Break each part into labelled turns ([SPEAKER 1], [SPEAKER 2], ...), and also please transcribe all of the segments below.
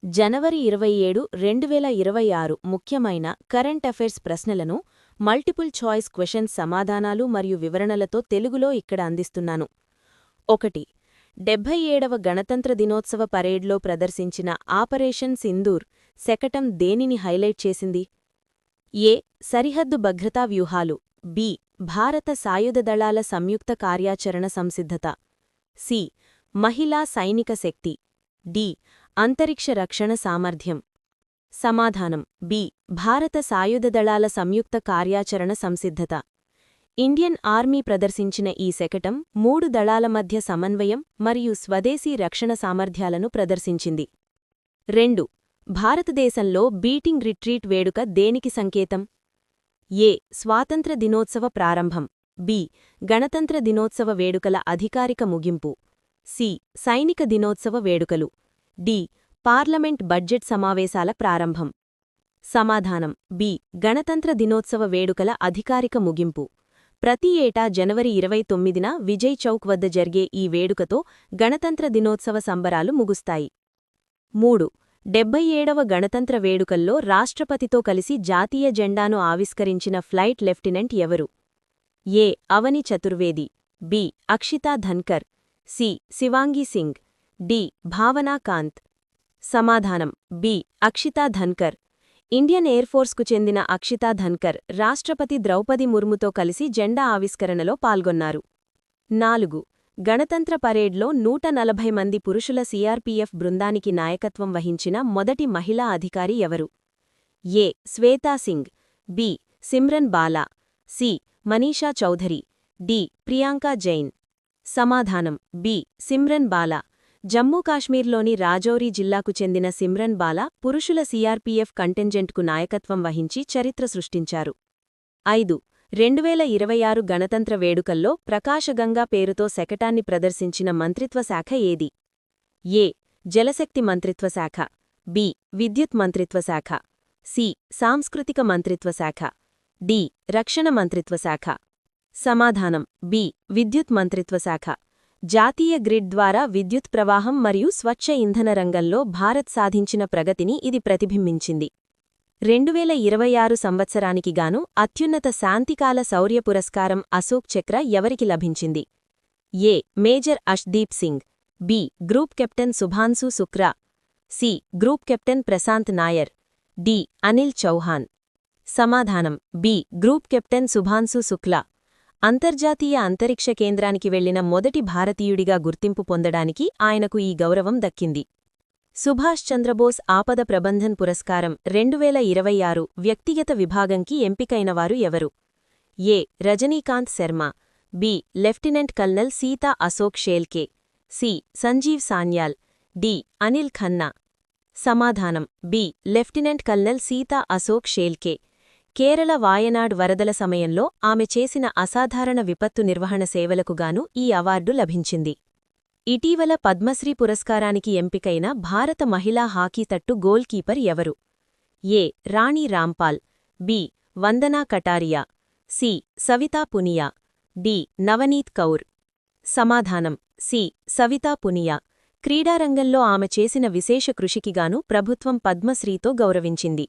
[SPEAKER 1] జనవరి 27, 2026 ముఖ్యమైన current affairs ప్రశ్నలను multiple choice questions సమాధానాలు మరియు వివరణలతో తెలుగులో ఇక్కడ అందిస్తున్నాను. 1. 77వ గణతంత్ర దినోత్సవ పరేడ్లో ప్రదర్శించిన ఆపరేషన్ సింధూర్ శకటం దేనిని హైలైట్ చేసింది? ఏ. సరిహద్దు భద్రతా వ్యూహాలు. బి. భారత సాయుధ దళాల సంయుక్త కార్యాచరణ సంసిద్ధత. సి. మహిళా సైనిక శక్తి. డి. అంతరిక్ష రక్షణ సామర్థ్యం. సమాధానం బి. భారత సాయుధ దళాల సంయుక్త కార్యాచరణ సంసిద్ధత. ఇండియన్ ఆర్మీ ప్రదర్శించిన ఈ శకటం 3 దళాల మధ్య సమన్వయం మరియు స్వదేశీ రక్షణ సామర్థ్యాలను ప్రదర్శించింది. 2. భారతదేశంలో బీటింగ్ రిట్రీట్ వేడుక దేనికి సంకేతం? ఏ. స్వాతంత్ర దినోత్సవ ప్రారంభం. బి. గణతంత్ర దినోత్సవ వేడుకల అధికారిక ముగింపు. సి. సైనిక దినోత్సవ వేడుకలు. డి. పార్లమెంట్ బడ్జెట్ సమావేశాల ప్రారంభం. సమాధానం బి. గణతంత్ర దినోత్సవ వేడుకల అధికారిక ముగింపు. ప్రతి ఏటా జనవరి 29న విజయ్ చౌక్ వద్ద జరిగే ఈ వేడుకతో గణతంత్ర దినోత్సవ సంబరాలు ముగుస్తాయి. 3. 77వ గణతంత్ర వేడుకల్లో రాష్ట్రపతితో కలిసి జాతీయ జెండాను ఆవిష్కరించిన ఫ్లైట్ లెఫ్టినెంట్ ఎవరు? A. Avani Chaturvedi. B. Akshita Dhankar. C. Shivangi Singh. D. Bhawana Kanth. సమాధానం బి. అక్షితా ధన్కర్. ఇండియన్ ఎయిర్ఫోర్స్కు చెందిన అక్షితా ధన్కర్ రాష్ట్రపతి ద్రౌపది ముర్ముతో కలిసి జెండా ఆవిష్కరణలో పాల్గొన్నారు. 4. గణతంత్ర పరేడ్లో 140 మంది పురుషుల సిఆర్పీఎఫ్ బృందానికి నాయకత్వం వహించిన మొదటి మహిళా అధికారి ఎవరు? A. Shweta Singh. B. Simran Bala. C. Manisha Chaudhary. D. Priyanka Jain. సమాధానం బి. సిమ్రన్ బాలా. జమ్మూ కాశ్మీర్లోని రాజౌరీ జిల్లాకు చెందిన సిమ్రన్ బాలా పురుషుల సిఆర్పీఎఫ్ కంటింజెంట్కు నాయకత్వం వహించి చరిత్ర సృష్టించారు. 5. 2026 గణతంత్ర వేడుకల్లో ప్రకాశగంగా పేరుతో శకటాన్ని ప్రదర్శించిన మంత్రిత్వ శాఖ ఏది? ఏ. జలశక్తి మంత్రిత్వ శాఖ. బి. విద్యుత్ మంత్రిత్వ శాఖ. సి. సాంస్కృతిక మంత్రిత్వ శాఖ. డి. రక్షణ మంత్రిత్వ శాఖ. సమాధానం బి. విద్యుత్ మంత్రిత్వ శాఖ. జాతీయ గ్రిడ్ ద్వారా విద్యుత్ ప్రవాహం మరియు స్వచ్ఛ ఇంధన రంగంలో భారత్ సాధించిన ప్రగతిని ఇది ప్రతిబింబించింది. 2026 సంవత్సరానికి గాను అత్యున్నత శాంతికాల శౌర్య పురస్కారం అశోక్ చక్ర ఎవరికి లభించింది? A. Major Ashdeep Singh. B. Group captain Shubhanshu Shukla. C. Group captain Prashant Nair. D. Anil Chauhan. సమాధానం B. Group captain Shubhanshu Shukla. అంతర్జాతీయ అంతరిక్ష కేంద్రానికి వెళ్లిన మొదటి భారతీయుడిగా గుర్తింపు పొందడానికి ఆయనకు ఈ గౌరవం దక్కింది. సుభాష్ చంద్రబోస్ ఆపద ప్రబంధన్ పురస్కారం 2026 వ్యక్తిగత విభాగంకి ఎంపికైనవారు ఎవరు? A. Rajinikanth Sharma. B. Lieutenant colonel Sita Ashok Shelke. C. Sanjeev Sanyal. D. Anil Khanna. సమాధానం B. Lieutenant colonel Sita Ashok Shelke. Kerala Wayanad వరదల సమయంలో ఆమె చేసిన అసాధారణ విపత్తు నిర్వహణ సేవలకుగాను ఈ అవార్డు లభించింది. ఇటీవల పద్మశ్రీ పురస్కారానికి ఎంపికైన భారత మహిళా హాకీ తట్టు గోల్ కీపర్ ఎవరు? ఏ. రాణి రాంపాల్. బి. వందనా కటారియా. సి. సవితా పునియా. డి. నవనీత్ కౌర్. సమాధానం సి. సవితా పునియా. క్రీడారంగంలో ఆమె చేసిన విశేష కృషికిగాను ప్రభుత్వం పద్మశ్రీతో గౌరవించింది.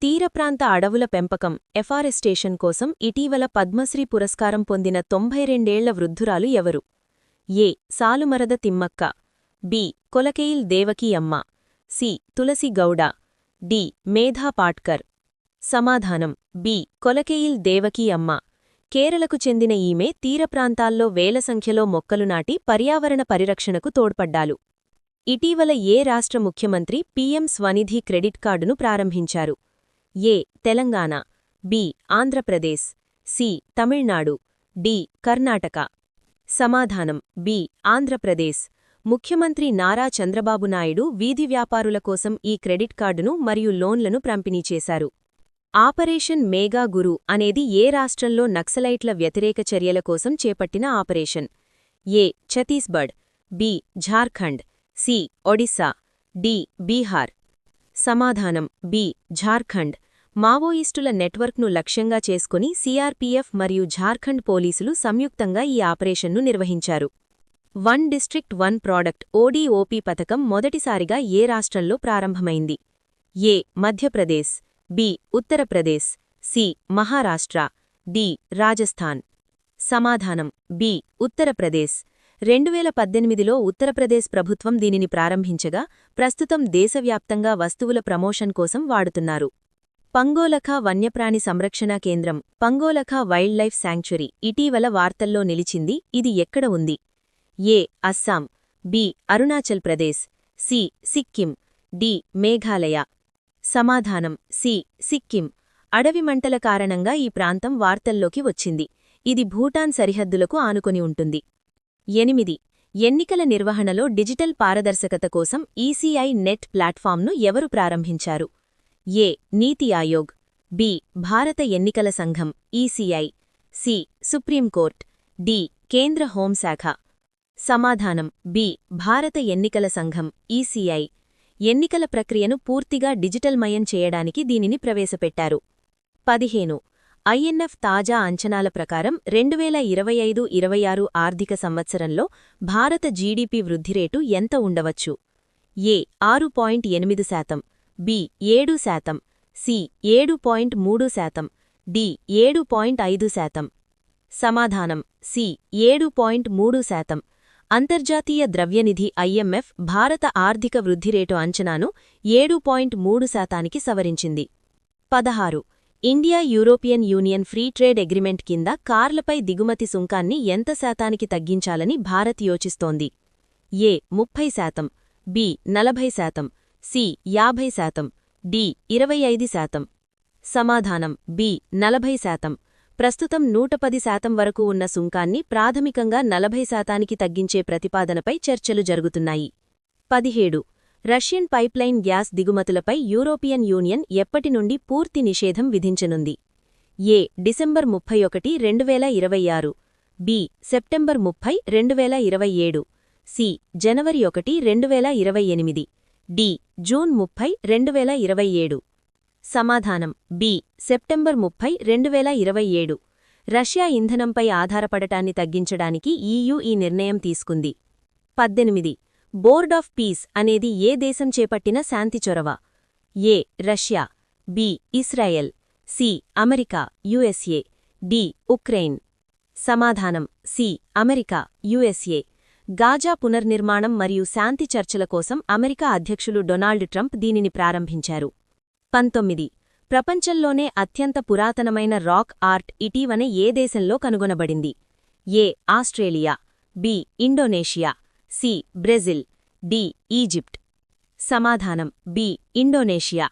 [SPEAKER 1] తీరప్రాంత అడవుల పెంపకం ఎఫారెస్టేషన్ కోసం ఇటీవల పద్మశ్రీ పురస్కారం పొందిన 92 ఏళ్ల వృద్ధురాలు ఎవరు? ఏ. సాలుమరద తిమ్మక్క. బి. కొలకేయిల్ దేవకీ అమ్మ. సి. తులసి గౌడ. డి. మేధా పాట్కర్. సమాధానం బి. కొలకేయిల్ దేవకీ అమ్మ. కేరళకు చెందిన ఈమె తీరప్రాంతాల్లో వేల సంఖ్యలో మొక్కలు నాటి పర్యావరణ పరిరక్షణకు తోడ్పడ్డాలు. ఇటీవల ఏ రాష్ట్ర ముఖ్యమంత్రి పీఎం స్వనిధి క్రెడిట్ కార్డును ప్రారంభించారు? A. Telangana. B. Andhra Pradesh. C. Tamil Nadu. D. Karnataka. సమాధానం బి. ఆంధ్రప్రదేశ్. ముఖ్యమంత్రి నారా చంద్రబాబు నాయుడు వీధి వ్యాపారుల కోసం ఈ క్రెడిట్ కార్డును మరియు లోన్లను పంపిణీ చేశారు. ఆపరేషన్ మేఘా గురు అనేది ఏ రాష్ట్రంలో నక్సలైట్ల వ్యతిరేక చర్యల కోసం చేపట్టిన operation? A. Chhattisgarh. B. Jharkhand. C. Odisha. D. Bihar. సమాధానం బి. ఝార్ఖండ్. మావోయిస్టుల నెట్వర్క్ను లక్ష్యంగా చేసుకుని సిఆర్పీఎఫ్ మరియు ఝార్ఖండ్ పోలీసులు సంయుక్తంగా ఈ ఆపరేషన్ను నిర్వహించారు. One district one product ODOP పథకం మొదటిసారిగా ఏ రాష్ట్రంలో ప్రారంభమైంది? A. Madhya Pradesh, B. Uttar Pradesh, C. Maharashtra, D. Rajasthan. సమాధానం బి. ఉత్తరప్రదేశ్. 2018లో ఉత్తరప్రదేశ్ ప్రభుత్వం దీనిని ప్రారంభించగా ప్రస్తుతం దేశవ్యాప్తంగా వస్తువుల ప్రమోషన్ కోసం వాడుతున్నారు. పంగోలఖా వన్యప్రాణి సంరక్షణ కేంద్రం, పంగోలఖా వైల్డ్ లైఫ్ శాంక్చురీ ఇటీవల వార్తల్లో నిలిచింది. ఇది ఎక్కడ ఉంది? A. Assam, B. Arunachal Pradesh, C. Sikkim, D. Meghalaya. సమాధానం సి. సిక్కిం. అడవి మంటల కారణంగా ఈ ప్రాంతం వార్తల్లోకి వచ్చింది. ఇది భూటాన్ సరిహద్దులకు ఆనుకొని ఉంటుంది. 8. ఎన్నికల నిర్వహణలో డిజిటల్ పారదర్శకత కోసం ఈసీఐ నెట్ ప్లాట్ఫామ్ను ఎవరు ప్రారంభించారు? ఏ. నీతి ఆయోగ్, బి. భారత ఎన్నికల సంఘం ఈసీఐ, సి. Supreme Court, D. కేంద్ర హోంశాఖ. సమాధానం బి. భారత ఎన్నికల సంఘం ఈసీఐ. ఎన్నికల ప్రక్రియను పూర్తిగా డిజిటల్మయం చేయడానికి దీనిని ప్రవేశపెట్టారు. 15. ఐఎన్ఎఫ్ తాజా అంచనాల ప్రకారం 2025-26 ఆర్థిక సంవత్సరంలో భారత జీడీపీ వృద్ధిరేటు ఎంత ఉండవచ్చు? ఏ. 6.8%, బి. 7%, సి. 7.3%, డి. 7.5%. సమాధానం సి. 7.3%. అంతర్జాతీయ ద్రవ్యనిధి ఐఎంఎఫ్ భారత ఆర్థిక వృద్ధిరేటు అంచనాను 7.3%కి సవరించింది. 16. India European union free trade agreement కింద కార్లపై దిగుమతి సుంకాన్ని ఎంత శాతానికి తగ్గించాలని భారత్ యోచిస్తోంది? ఏ. 30%, బి. 40%, సి. 50%, డి. 25%. సమాధానం బి. 40%. ప్రస్తుతం 110% వరకు ఉన్న సుంకాన్ని ప్రాథమికంగా 40%కి తగ్గించే ప్రతిపాదనపై చర్చలు జరుగుతున్నాయి. 17. రష్యన్ పైప్లైన్ గ్యాస్ దిగుమతులపై యూరోపియన్ యూనియన్ ఎప్పటి నుండి పూర్తి నిషేధం విధించనుంది? A. December 31, 2026, B. September 30, 2027, C. జనవరి 1, 2028, డి. జూన్ 30, 2027. సమాధానం బి. సెప్టెంబర్ 30, 2027. రష్యా ఇంధనంపై ఆధారపడటాన్ని తగ్గించడానికి ఈయూ ఈ నిర్ణయం తీసుకుంది. 18. బోర్డ్ ఆఫ్ పీస్ అనేది ఏ దేశం చేపట్టిన శాంతి చొరవ? A. Russia, B. Israel, C. America USA, D. Ukraine. సమాధానం సి. America USA. గాజా పునర్నిర్మాణం మరియు శాంతి చర్చల కోసం అమెరికా అధ్యక్షులు డొనాల్డ్ ట్రంప్ దీనిని ప్రారంభించారు. 19. ప్రపంచంలోనే అత్యంత పురాతనమైన రాక్ ఆర్ట్ ఇటీవల ఏ దేశంలో కనుగొనబడింది? A. Australia, B. Indonesia, C. Brazil, D. Egypt. సమాధానం బి. ఇండోనేషియా.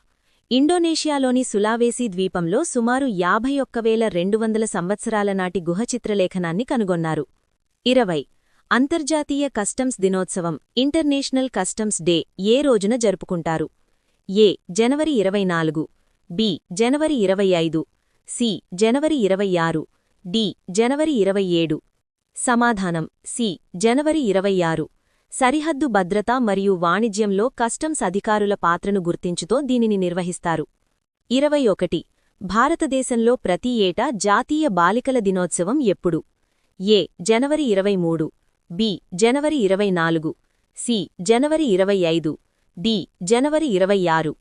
[SPEAKER 1] ఇండోనేషియాలోని సులావేసీ ద్వీపంలో సుమారు 51,200 సంవత్సరాల నాటి గుహ చిత్రలేఖనాన్ని కనుగొన్నారు. 20. అంతర్జాతీయ కస్టమ్స్ దినోత్సవం ఇంటర్నేషనల్ కస్టమ్స్ డే ఏ రోజున జరుపుకుంటారు? ఏ. జనవరి 24, బి. జనవరి 25, సి. జనవరి 26, డి. జనవరి 27. సమాధానం సి. జనవరి 26. సరిహద్దు భద్రత మరియు వాణిజ్యంలో కస్టమ్స్ అధికారుల పాత్రను గుర్తించుతో దీనిని నిర్వహిస్తారు. 21. భారతదేశంలో ప్రతి ఏటా జాతీయ బాలికల దినోత్సవం ఎప్పుడు? ఏ. జనవరి 23, బి. జనవరి 24, సి. జనవరి 25, డి. జనవరి 26.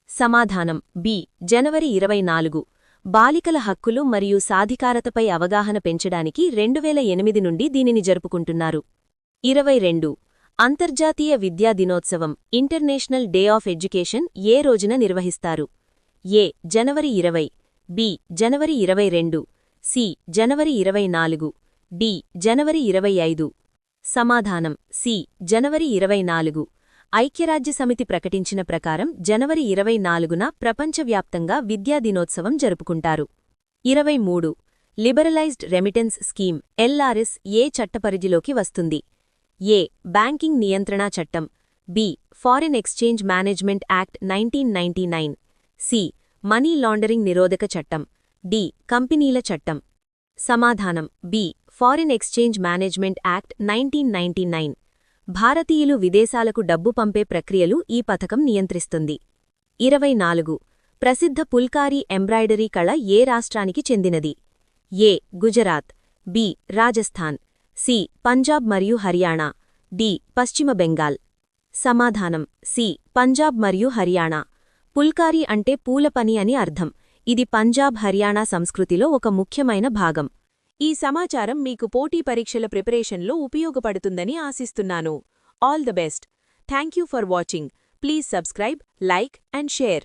[SPEAKER 1] సమాధానం బి. జనవరి 24. బాలికల హక్కులు మరియు సాధికారతపై అవగాహన పెంచడానికి 2008 నుండి దీనిని జరుపుకుంటున్నారు. 22. అంతర్జాతీయ విద్యా దినోత్సవం ఇంటర్నేషనల్ డే ఆఫ్ ఎడ్యుకేషన్ ఏ రోజున నిర్వహిస్తారు? ఏ. జనవరి 20, బి. జనవరి 22, సి. జనవరి 24, డి. జనవరి 25. సమాధానం సి. జనవరి 24. ఐక్యరాజ్యసమితి ప్రకటించిన ప్రకారం జనవరి 24న ప్రపంచవ్యాప్తంగా విద్యా దినోత్సవం జరుపుకుంటారు. 23. లిబరలైజ్డ్ రెమిటెన్స్ స్కీమ్ ఎల్ఆర్ఎస్ ఏ చట్టపరిధిలోకి వస్తుంది? ఏ. బ్యాంకింగ్ నియంత్రణా చట్టం, B. Foreign exchange management act 1999, C. Money laundering నిరోధక చట్టం, డి. కంపెనీల చట్టం. సమాధానం B. Foreign exchange management act 1999. భారతీయులు విదేశాలకు డబ్బు పంపే ప్రక్రియలు ఈ పథకం నియంత్రిస్తుంది. 24. ప్రసిద్ధ పుల్కారీ ఎంబ్రాయిడరీ కళ ఏ రాష్ట్రానికి చెందినది? ఏ. గుజరాత్, బి. రాజస్థాన్, సి పంజాబ్ మరియు హర్యానా, డి పశ్చిమ బెంగాల్. సమాధానం సి పంజాబ్ మరియు హర్యానా. పుల్కారీ అంటే పూల పని అని అర్థం. ఇది పంజాబ్ హర్యానా సంస్కృతిలో ఒక ముఖ్యమైన భాగం. ఈ సమాచారం మీకు పోటీ పరీక్షల ప్రిపరేషన్లో ఉపయోగపడుతుందని ఆశిస్తున్నాను. All the best. Thank you for watching. Please subscribe, like and share.